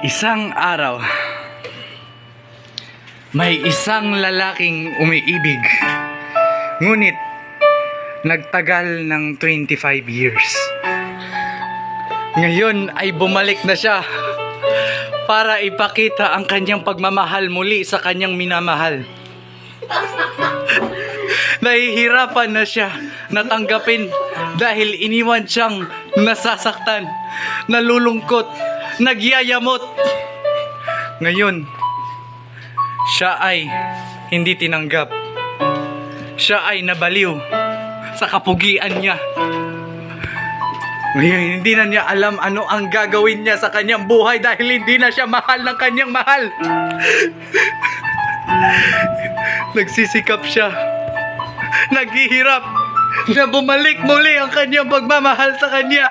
Isang araw, may isang lalaking umiibig. Ngunit, nagtagal ng 25 years. Ngayon ay bumalik na siya para ipakita ang kanyang pagmamahal muli sa kanyang minamahal. Nahihirapan na siya natanggapin dahil iniwan siyang nasasaktan, nalulungkot, nagyayamot. Ngayon, siya ay hindi tinanggap. Siya ay nabaliw sa kapugian niya. Ngayon, hindi na niya alam ano ang gagawin niya sa kanyang buhay dahil hindi na siya mahal ng kanyang mahal. Nagsisikap siya. Naghihirap na bumalik muli ang kanyang pagmamahal sa kanya.